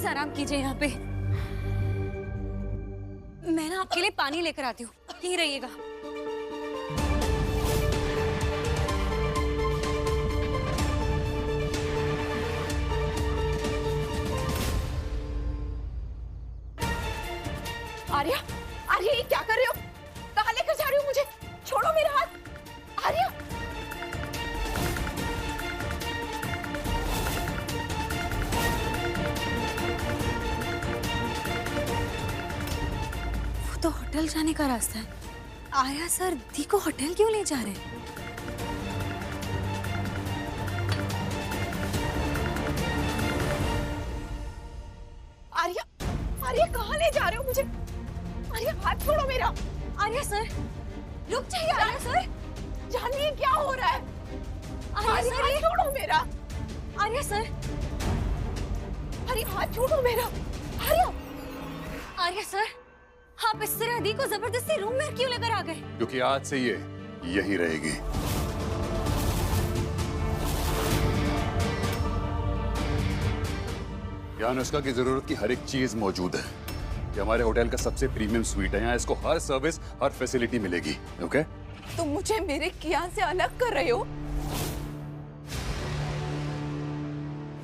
Please आराम कीजिए यहाँ पे। मैं ना आपके लिए पानी लेकर आती हूँ, यहीं रहिएगा। आर्या, आर्या ये क्या कर रहे हो? कहाँ लेकर जा रहे हो मुझे? छोड़ो मेरा हाथ। आर्या, वो तो होटल जाने का रास्ता है। आर्या सर दी को होटल क्यों ले जा रहे हैं? आर्या, आर्या कहाँ ले जा रहे हो मुझे? आर्या हाथ छोड़ो मेरा। आर्या सर रुक जाइए। आर्या सर, जानिए क्या हो रहा है? आर्या आर्या सर, हाथ छोड़ो मेरा। आर्या सर, आर्या हाथ छोड़ो मेरा। आर्या, आर्या सर, आप इस तरह दी को जबरदस्ती रूम में क्यों लेकर आ गए? क्योंकि आज से ये यहीं रहेगी। यहाँ अनुष्का की जरूरत की हर एक चीज मौजूद है। ये हमारे होटल का सबसे प्रीमियम स्वीट है। यहाँ इसको हर सर्विस, हर फैसिलिटी मिलेगी। ओके? तुम मुझे मेरे कियान से अलग कर रहे हो?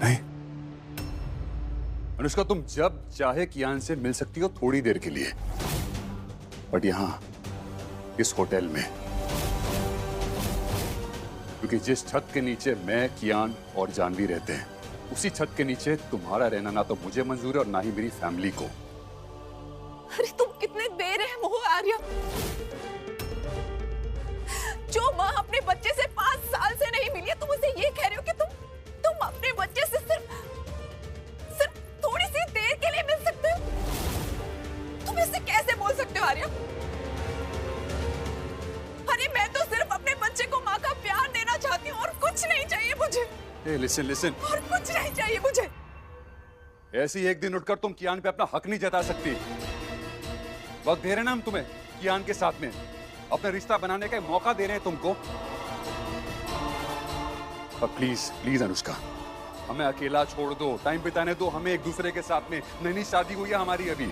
नहीं अनुष्का, तुम जब चाहे कियान से मिल सकती हो थोड़ी देर के लिए, बट यहाँ इस होटल में, क्योंकि जिस छत के नीचे मैं, कियान और जानवी रहते हैं, उसी छत के नीचे तुम्हारा रहना ना तो मुझे मंजूर है और ना ही मेरी फैमिली को। अरे तुम कितने बेरहम हो आर्या। जो माँ अपने बच्चे से 5 साल से नहीं मिली है, तुम उसे ये कह रहे हो कि तुम अपने बच्चे से सिर्फ थोड़ी सी देर के लिए मिल सकते हो? तुम इससे कैसे बोल सकते हो आर्या? अरे मैं तो सिर्फ अपने बच्चे को माँ का प्यार देना चाहती हूँ और कुछ नहीं चाहिए मुझे। लिसन लिसन, और कुछ नहीं चाहिए मुझे। ऐसी एक दिन उठकर तुम कियान पे अपना हक नहीं जता सकती। वक्त दे रहे ना हम तुम्हें कियान के साथ में, अपना रिश्ता बनाने का मौका दे रहे हैं तुमको। अब प्लीज प्लीज अनुष्का, हमें अकेला छोड़ दो, टाइम बिताने दो हमें एक दूसरे के साथ में। नई शादी हुई है हमारी अभी।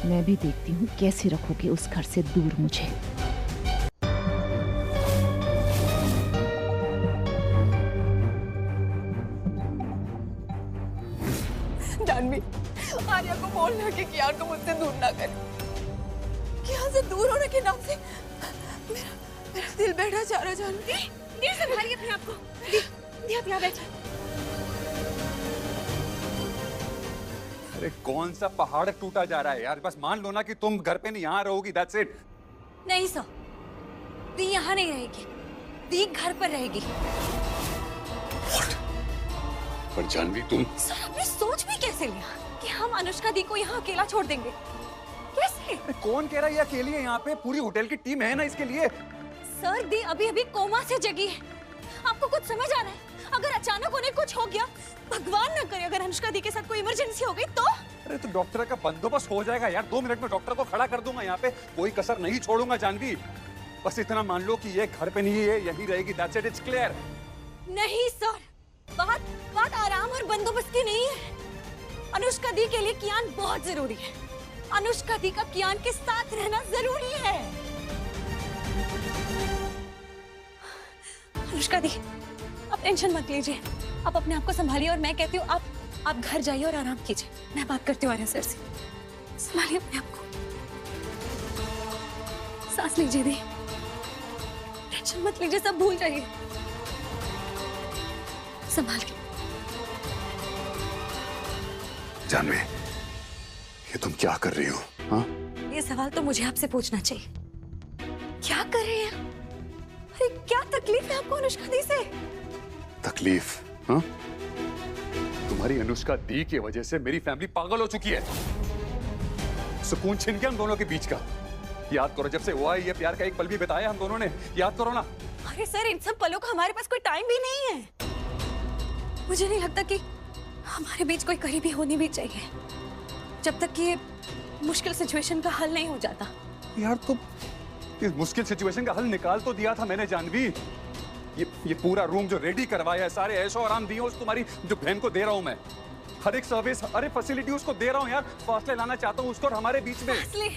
मैं भी देखती हूँ कैसे रखोगे उस घर से दूर मुझे। जानवी, आर्या को बोलना कि कियान को मुझसे दूर ना करे। कियान से दूर होने के नाम से मेरा दिल बैठा जा रहा है। जानवी, दी संभालिए अपने आप को। दी आप यहाँ बैठिए। अरे कौन सा पहाड़ टूटा जा रहा है यार? बस मान लो ना कि तुम घर पे नहीं, यहाँ रहोगी, दैट्स इट। नहीं सर, दी यहाँ नहीं रहेगी, दी घर पर रहेगी। What? पर जानवी तुम सर आपने सोच भी कैसे लिया कि हम अनुष्का दी को यहाँ अकेला छोड़ देंगे? कैसे? कौन कह रहा है ये अकेली है? यहाँ पे पूरी होटल की टीम है ना इसके लिए। सर दी अभी अभी कोमा से जगी है। आपको कुछ समझ आ रहा है? अगर अचानक उन्हें कुछ हो गया, भगवान न करे अगर अनुष्का दी के साथ कोई इमरजेंसी हो गई तो? अरे तो डॉक्टर का बंदोबस्त हो जाएगा यार। 2 मिनट में डॉक्टर को खड़ा कर दूंगा यहाँ पे, कोई कसर नहीं छोड़ूंगा जानवी। बस इतना मान लो कि ये घर पे नहीं है, यहीं रहेगी, दैट्स इट, इट्स क्लियर। नहीं सर, बात आराम और बंदोबस्त की नहीं है। अनुष्का दी के लिए कियान बहुत जरूरी है। अनुष्का दी का कियान के साथ रहना जरूरी है। अनुष्का दी, आप टेंशन मत लीजिए, आप अपने आप को संभालिए और मैं कहती हूँ आप घर जाइए और आराम कीजिए। मैं बात करती हूँ आर्या सर से। संभालिए अपने आप को, सांस लीजिए दी, टेंशन मत लीजिए, सब भूल जाइए, संभाल के। जानवी, ये तुम क्या कर रही हो? हाँ? ये सवाल तो मुझे आपसे पूछना चाहिए। क्या कर रहे हैं? अरे क्या तकलीफ है आपको अनुष्का दी से? तकलीफ? हाँ? तुम्हारी अनुष्का दी की वजह से मेरी फैमिली पागल हो चुकी है। सुकून छिन गया हम दोनों के बीच का। याद करो जब से हुआ ये प्यार का एक पल भी बिताया हम दोनों ने, याद करो ना। अरे सर, इन सब पलों का हमारे पास कोई टाइम भी नहीं है। मुझे नहीं लगता कि हमारे बीच कोई करीबी होनी भी चाहिए जब तक कि ये मुश्किल सिचुएशन का हल नहीं हो जाता। यार तो इस मुश्किल सिचुएशन का हल निकाल तो दिया था मैंने जानवी। ये पूरा रूम जो रेडी करवाया है, सारे ऐशो आराम दिए उस तुम्हारी जो बहन को दे रहा हूं मैं, हर एक सर्विस, हर एक फैसिलिटी उसको दे रहा हूं यार। फासले लाना चाहता हूं उसको और हमारे बीच में। फासले?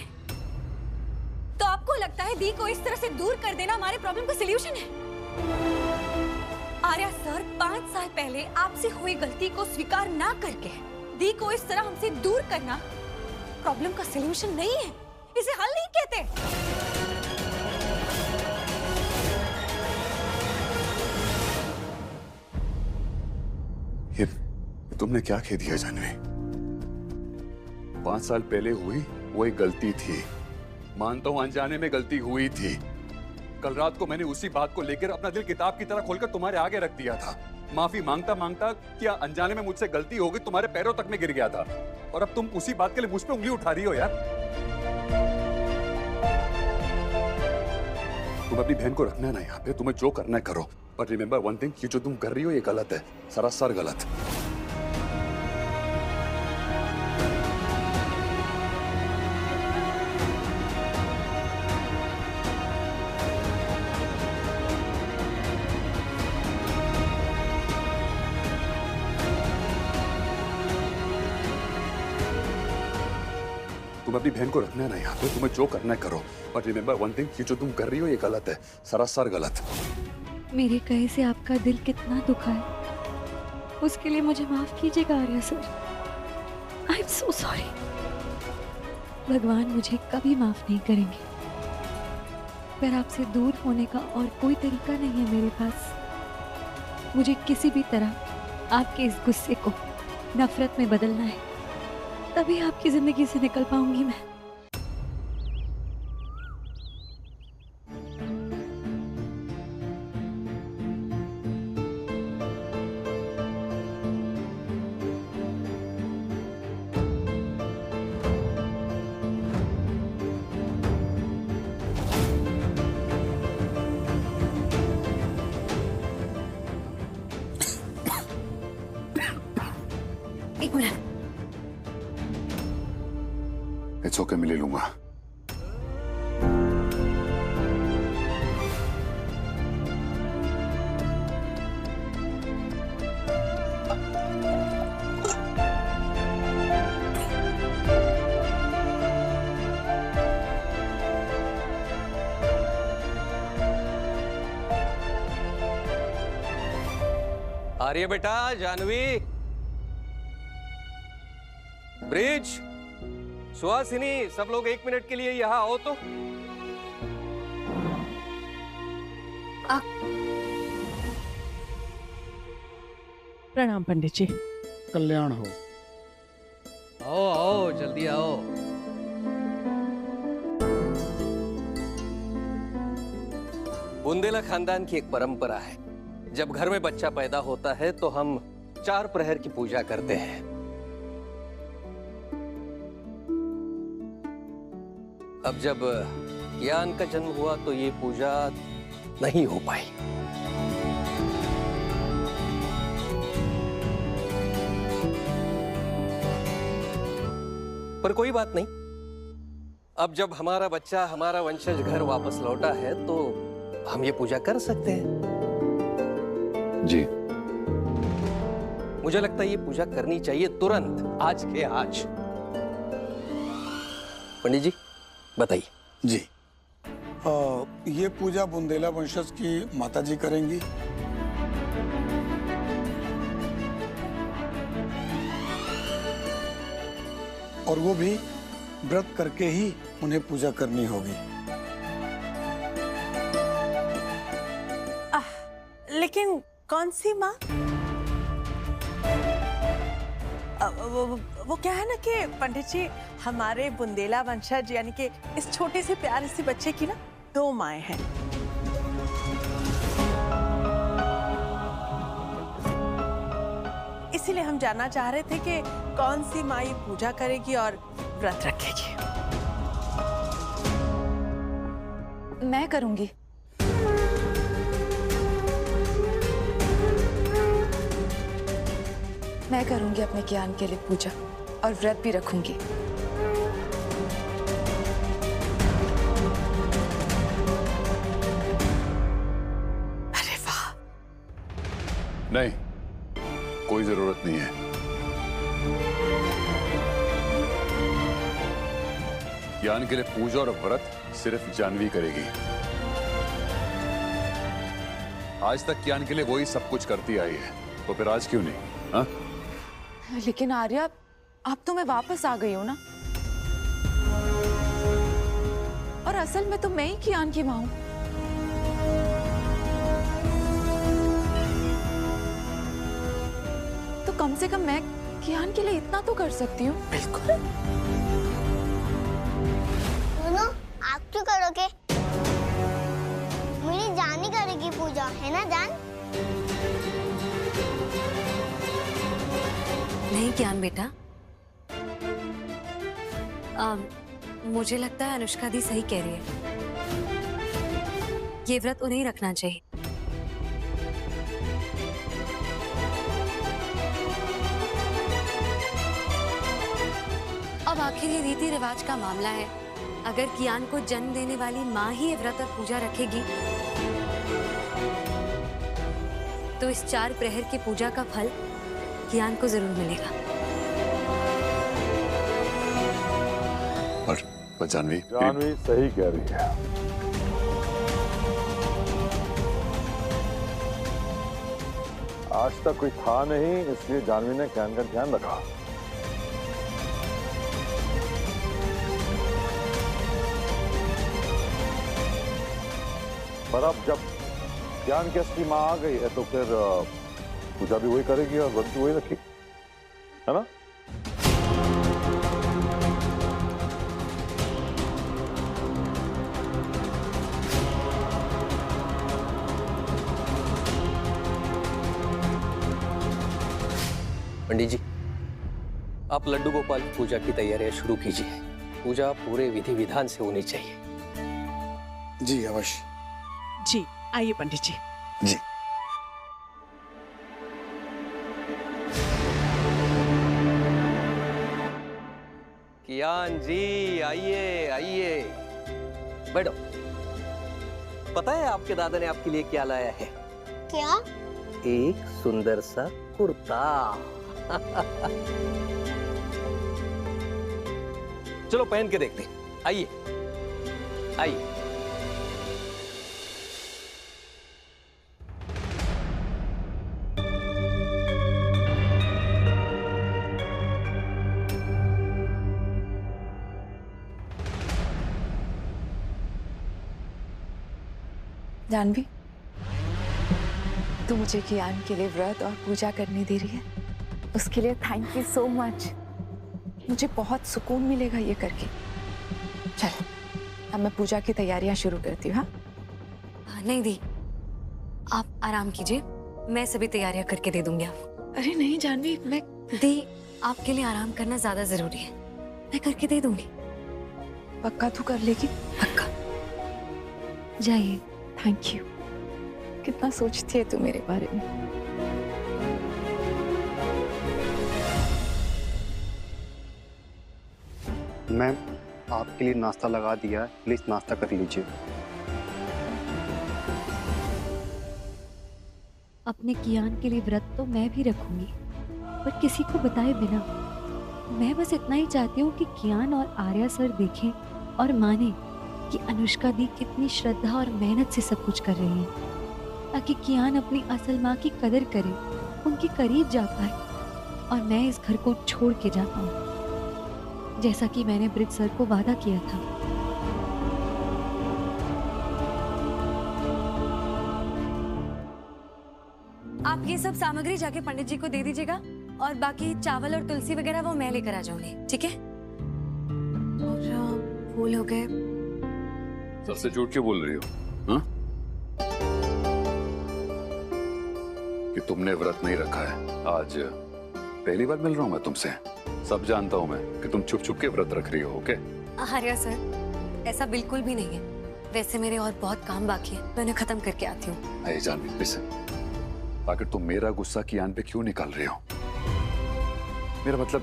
तो आपको लगता है दी को इस तरह से दूर कर देना हमारे प्रॉब्लम का सलूशन है? आर्या सर, 5 साल पहले आपसे हुई गलती को स्वीकार ना करके दी को इस तरह हमसे दूर करना प्रॉब्लम का सलूशन नहीं है, इसे हल नहीं कहते। ये तुमने क्या कह दिया जानवी? 5 साल पहले हुई वो एक गलती थी, मानता हूं अनजाने में गलती हुई थी। कल रात को मैंने उसी बात को लेकर अपना दिल किताब की तरह खोलकर तुम्हारे आगे रख दिया था। माफी मांगता मांगता क्या अनजाने में मुझसे गलती हो गई, तुम्हारे पैरों तक में गिर गया था, और अब तुम उसी बात के लिए मुझ पे उंगली उठा रही हो यार। तुम अपनी बहन को रखना है ना यहाँ पे, तुम्हें जो करना है करो, बट रिमेंबर वन थिंग, ये जो तुम कर रही हो ये गलत है, सरासर गलत। तुम अपनी बहन को रखना है ना यहाँ पे, तुम्हें जो करना है करो, बट रिमेंबर वन थिंग, ये जो तुम कर रही हो ये गलत है, सरासर गलत। मेरे कहे से आपका दिल कितना दुखा है, उसके लिए मुझे माफ कीजिएगा Arya sir. I am so sorry. भगवान मुझे कभी माफ नहीं करेंगे, पर आपसे दूर होने का और कोई तरीका नहीं है मेरे पास। मुझे किसी भी तरह आपके इस गुस्से को नफरत में बदलना है, तभी आपकी जिंदगी से निकल पाऊंगी मैं। एक मिनट। इट्स ओके, मैं ले लूंगा। आर्य बेटा, जानवी, ब्रिज, सुहासिनी, सब लोग 1 मिनट के लिए यहाँ आओ तो। प्रणाम पंडित जी। कल्याण हो। आओ आओ, जल्दी आओ। बुंदेला खानदान की एक परंपरा है, जब घर में बच्चा पैदा होता है तो हम 4 प्रहर की पूजा करते हैं। अब जब यान का जन्म हुआ तो ये पूजा नहीं हो पाई। पर कोई बात नहीं, अब जब हमारा बच्चा, हमारा वंशज घर वापस लौटा है तो हम ये पूजा कर सकते हैं। जी, मुझे लगता है ये पूजा करनी चाहिए तुरंत, आज के आज। पंडित जी बताइए। जी, ये पूजा बुंदेला वंशज की माता जी करेंगी। और वो भी व्रत करके ही उन्हें पूजा करनी होगी। लेकिन कौन सी माँ? वो क्या है ना कि पंडित जी, हमारे बुंदेला वंशज यानी कि इस छोटे से प्यारे से बच्चे की ना 2 माएँ हैं। इसीलिए हम जानना चाह रहे थे कि कौन सी माँ ये पूजा करेगी और व्रत रखेगी। मैं करूंगी। मैं करूंगी अपने ज्ञान के लिए पूजा और व्रत भी रखूंगी। अरे वाह, नहीं, कोई जरूरत नहीं है। ज्ञान के लिए पूजा और व्रत सिर्फ जानवी करेगी। आज तक ज्ञान के लिए वही सब कुछ करती आई है, तो फिर आज क्यों नहीं? हाँ? लेकिन आर्या, अब तो मैं वापस आ गई हूँ ना, और असल में तो मैं ही कियान की माँ हूँ। तो कम से कम मैं कियान के लिए इतना तो कर सकती हूँ। बिल्कुल। आप क्यों करोगे? मेरी जान ही करेगी पूजा, है ना जान? नहीं ज्ञान बेटा, मुझे लगता है अनुष्का दी सही कह रही है। ये व्रत उन्हें ही रखना चाहिए। अब आखिर ये रीति रिवाज का मामला है। अगर कियान को जन्म देने वाली माँ ही ये व्रत और पूजा रखेगी तो इस 4 प्रहर की पूजा का फल कियान को जरूर मिलेगा। पर जानवी सही कह रही है। आज तक कोई था नहीं, इसलिए जानवी ने ज्ञान का ध्यान रखा। पर अब जब ज्ञान की असली माँ आ गई है तो फिर पूजा भी वही करेगी और व्रत भी वही रखेगी, है ना? पंडित जी, आप लड्डू गोपाल की पूजा की तैयारियां शुरू कीजिए। पूजा पूरे विधि विधान से होनी चाहिए। जी अवश्य। जी आइए पंडित जी। जी। कियान जी आइए आइए, बैठो। पता है आपके दादा ने आपके लिए क्या लाया है? क्या? एक सुंदर सा कुर्ता। चलो पहन के देखते हैं। आइए आइए। जानवी, तू मुझे कियान के लिए व्रत और पूजा करने दे रही है, उसके लिए थैंक यू सो मच। मुझे बहुत सुकून मिलेगा ये करके। चल अब मैं पूजा की तैयारियां शुरू करती हूँ। हाँ नहीं दी, आप आराम कीजिए, मैं सभी तैयारियां करके दे दूंगी आपको। अरे नहीं जानवी, मैं दी, आपके लिए आराम करना ज्यादा जरूरी है, मैं करके दे दूंगी। पक्का तू कर लेगी? पक्का। जाइए। Thank you. कितना सोचती है तू मेरे बारे में। मैम, आपके लिए नाश्ता लगा दिया है, प्लीज नाश्ता कर लीजिए। अपने कियान के लिए व्रत तो मैं भी रखूंगी, पर किसी को बताए बिना। मैं बस इतना ही चाहती हूँ कि कियान और आर्या सर देखें और माने कि अनुष्का दी कितनी श्रद्धा और मेहनत से सब कुछ कर रही है, ताकि कियान अपनी असल माँ की कदर करे, उनके करीब जा पाए और मैं इस घर को छोड़ के जा पाऊँ, जैसा कि मैंने ब्रिज सर को वादा किया था। आप ये सब सामग्री जाके पंडित जी को दे दीजिएगा और बाकी चावल और तुलसी वगैरह वो मैं लेकर आ जाऊंगी, ठीक है? और फूल हो गए। सबसे झूठ क्यों बोल रही हो? हाँ? कि तुमने व्रत नहीं रखा है। आज पहली बार मिल रहा हूं मैं तुमसे। सब जानता हूं मैं कि तुम छुप छुप के व्रत रख रही हो। ओके? आर्या सर, ऐसा बिल्कुल भी नहीं है। वैसे मेरे और बहुत काम बाकी है, मैं उन्हें खत्म करके आती हूँ। अरे जानवी, लिसन, आखिर तुम मेरा गुस्सा कियान पे क्यों निकाल रहे हो? मेरा मतलब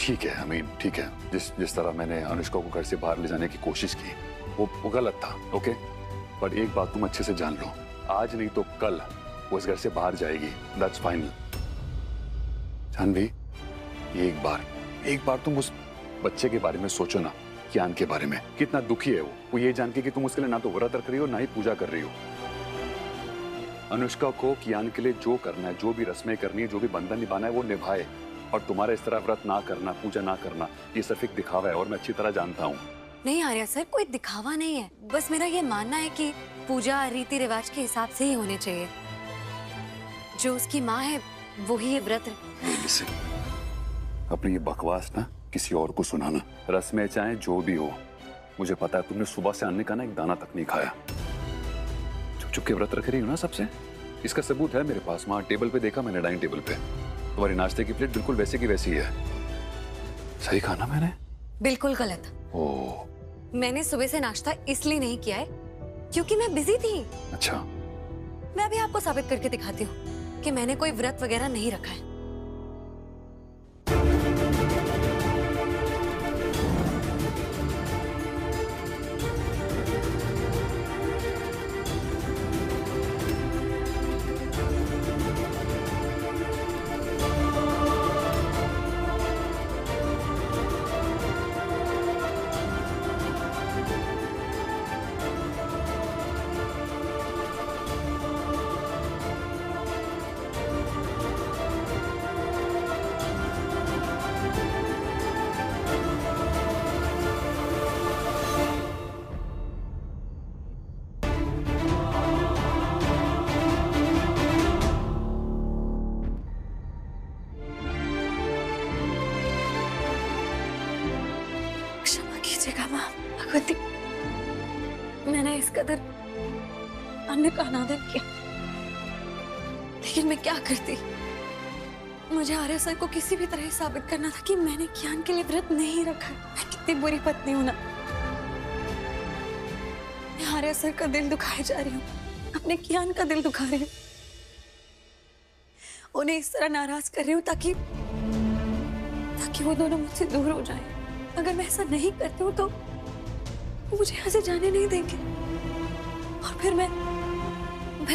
ठीक है, ठीक है, जिस तरह मैंने अनुष्का को घर से बाहर ले जाने की कोशिश की वो गलत था। ओके? पर एक बात तुम अच्छे से जान लो, आज नहीं तो कल वो इस घर से बाहर जाएगी, दैट्स फाइनल। जानवी, ये एक बार तुम उस बच्चे के बारे में सोचो ना, कियान के बारे में। कितना दुखी है वो ये जान के कि तुम उसके लिए ना तो व्रत रख रही हो ना ही पूजा कर रही हो। अनुष्का को कियान के लिए जो करना है, जो भी रस्में करनी है, जो भी बंधन निभाना है वो निभाए, और तुम्हारा इस तरह व्रत ना करना, पूजा ना करना, ये सिर्फ एक दिखावा है और मैं अच्छी तरह जानता हूँ। नहीं आर्या सर, कोई दिखावा नहीं है, बस मेरा ये मानना है कि पूजा रीति रिवाज के हिसाब से ही होने चाहिए। जो उसकी माँ है वो ही ये व्रत। अपनी ये बकवास ना किसी और को सुनाना। रस्में चाहे जो भी हो, मुझे पता है तुमने सुबह से अन्य का ना एक दाना तक नहीं खाया। चुप चुप के व्रत रख रही हो ना सबसे। इसका सबूत है मेरे पास, वहां टेबल पे देखा मैंने, डाइनिंग टेबल पे तुम्हारी नाश्ते की प्लेट बिल्कुल वैसे की वैसी है। सही कहा ना मैंने? बिल्कुल गलत। ओह, मैंने सुबह से नाश्ता इसलिए नहीं किया है क्योंकि मैं बिजी थी। अच्छा। मैं अभी आपको साबित करके दिखाती हूँ कि मैंने कोई व्रत वगैरह नहीं रखा है। भगवती, मैंने इस कदर अन्य का अनादर किया, लेकिन मैं क्या करती? मुझे आर्य सर को किसी भी तरह साबित करना था कि मैंने कियान के लिए व्रत नहीं रखा। मैं कितनी बुरी पत्नी हूं ना। मैं आर्य सर का दिल दुखाए जा रही हूँ, अपने कियान का दिल दुखा रही हूँ, उन्हें इस तरह नाराज कर रही हूँ ताकि वो दोनों मुझसे दूर हो जाएं। अगर मैं ऐसा नहीं करती हूँ तो मुझे यहाँ से जाने नहीं देंगे, और फिर मैं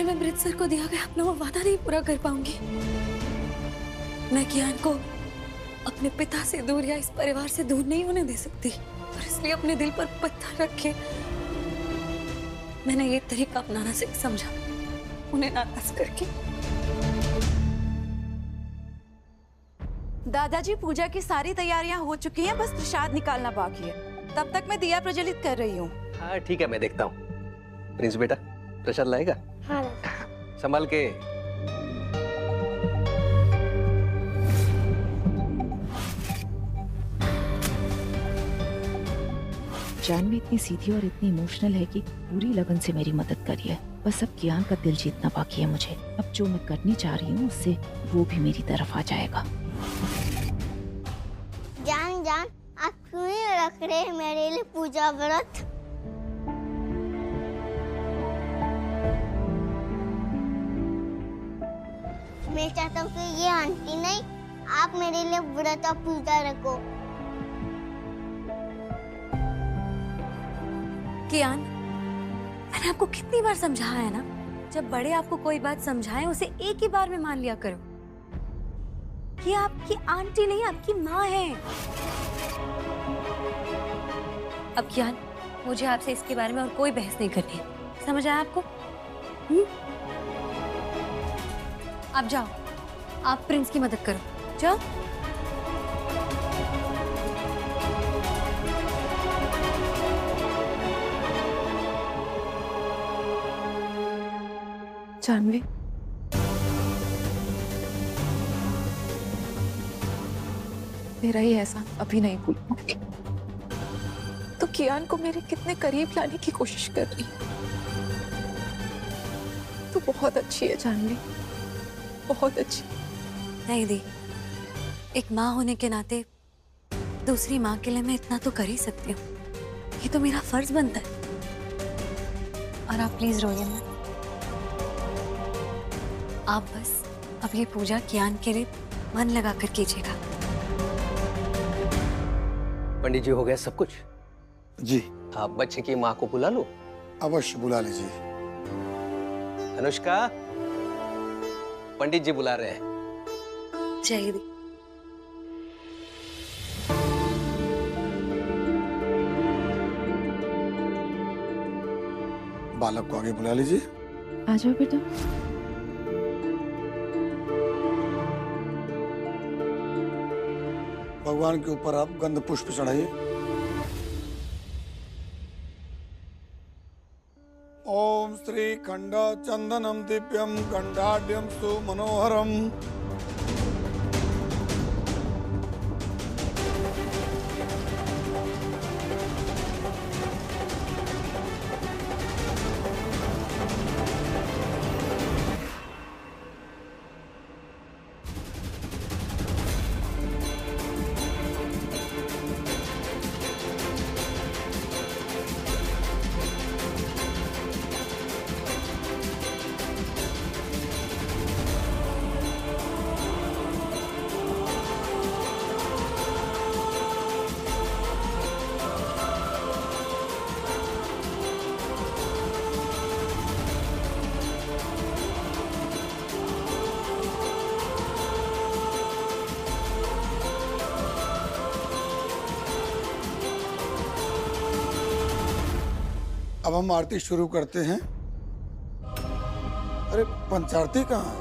अमृतसर को दिया गया अपना वो वादा नहीं पूरा कर पाऊंगी। मैं कियान को अपने पिता से दूर या इस परिवार से दूर नहीं होने दे सकती, और इसलिए अपने दिल पर पत्थर रखे मैंने ये तरीका अपनाना समझा, उन्हें नाराज करके। दादाजी, पूजा की सारी तैयारियां हो चुकी हैं, बस प्रसाद निकालना बाकी है। तब तक मैं दिया प्रज्वलित कर रही हूँ। हाँ ठीक है, मैं देखता हूँ। प्रिंस बेटा, प्रसाद लाएगा? हाँ। संभाल के। जानवी इतनी सीधी और इतनी इमोशनल है कि पूरी लगन से मेरी मदद करी है। बस अब कियान का दिल जीतना बाकी है मुझे। अब जो मैं करनी चाह रही हूँ उससे वो भी मेरी तरफ आ जाएगा। जान, आप क्यों नहीं रख रहे हैं मेरे लिए पूजा व्रत? मैं चाहता हूँ कि ये आंटी नहीं, आप मेरे लिए व्रत और पूजा रखो। कियान, मैंने आपको कितनी बार समझाया है ना, जब बड़े आपको कोई बात समझाएं उसे एक ही बार में मान लिया करो। ये आपकी आंटी नहीं, आपकी माँ है। अब कियान, मुझे आपसे इसके बारे में और कोई बहस नहीं करनी है, समझ आया आपको? आप जाओ, आप प्रिंस की मदद करो, जाओ। जानवी, मेरा ये एहसान अभी नहीं भूल पाऊंगी। तो कियान को मेरे कितने करीब लाने की कोशिश कर रही है। तो बहुत अच्छी है जानवी, बहुत अच्छी। नहीं दी, एक माँ होने के नाते दूसरी माँ के लिए मैं इतना तो कर ही सकती हूँ, ये तो मेरा फर्ज बनता है। और आप प्लीज रोइए मत, आप बस अब ये पूजा कियान के लिए मन लगा कर कीजिएगा। पंडित जी, हो गया सब कुछ? जी। आप बच्चे की माँ को बुला लो। अवश्य बुला लीजिए। अनुष्का, पंडित जी बुला रहे हैं। जय दी। बालक को आगे बुला लीजिए। आ जाओ बेटा। भगवान के ऊपर आप गंध पुष्प चढ़ाइए। ओम श्री खंड चंदनम दिव्यम गंडाढ्यम सुमनोहरम। अब हम आरती शुरू करते हैं। अरे पंचारती कहाँ है?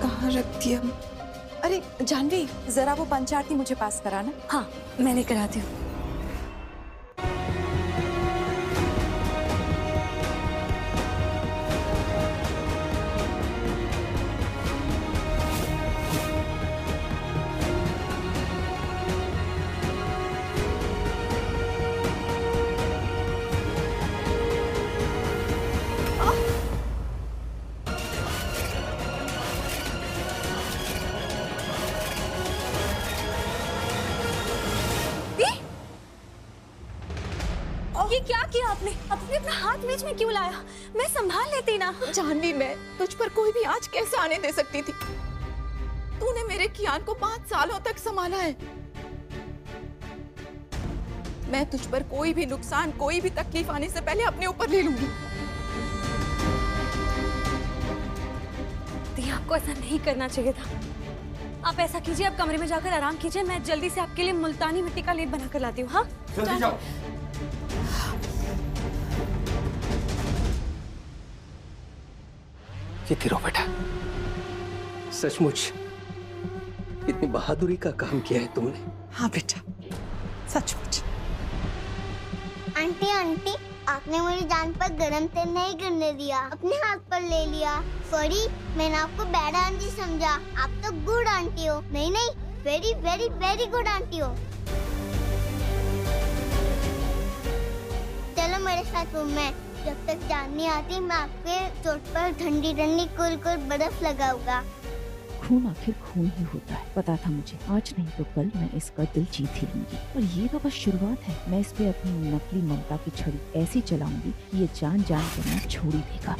कहाँ रख दिया? अरे जानवी, जरा वो पंचारती मुझे पास कराना। हाँ, मैं लेकर आती हूँ। ये क्या किया आपने? आपने अपना हाथ बीच में क्यों लाया? मैं संभाल लेती ना। जानवी, मैं तुझ पर कोई भी आँच कैसे आने दे सकती थी? तूने मेरे कियान को 5 सालों तक संभाला है। मैं तुझ पर कोई भी नुकसान, कोई भी तकलीफ आने से पहले अपने ऊपर ले लूंगी। दी, आपको ऐसा नहीं करना चाहिए था। आप ऐसा कीजिए, आप कमरे में जाकर आराम कीजिए। मैं जल्दी से आपके लिए मुल्तानी मिट्टी का लेप बनाकर लाती हूँ। हाँ, जल्दी जाओ। ये रो बेटा, सचमुच इतनी बहादुरी का काम किया है तुमने। हाँ बेटा, सचमुच। आंटी आंटी, आपने मेरी जान पर गरम तेल नहीं करने दिया, अपने हाथ पर ले लिया। सॉरी, मैंने आपको बैड आंटी समझा। आप तो गुड आंटी हो। नहीं नहीं, very very very good aunty हो। चलो मेरे साथ रूम में। जब तक जान नहीं आती, मैं आपके चोट पर ठंडी ठंडी कुल कुल बर्फ लगाऊंगा। खून आखिर खून ही होता है। पता था मुझे, आज नहीं तो कल मैं इसका दिल जीत ही लूंगी। और ये तो बस शुरुआत है। मैं इस पे अपनी नकली ममता की छड़ी ऐसी चलाऊंगी कि ये जान जान कर मैं छोड़ ही देगा।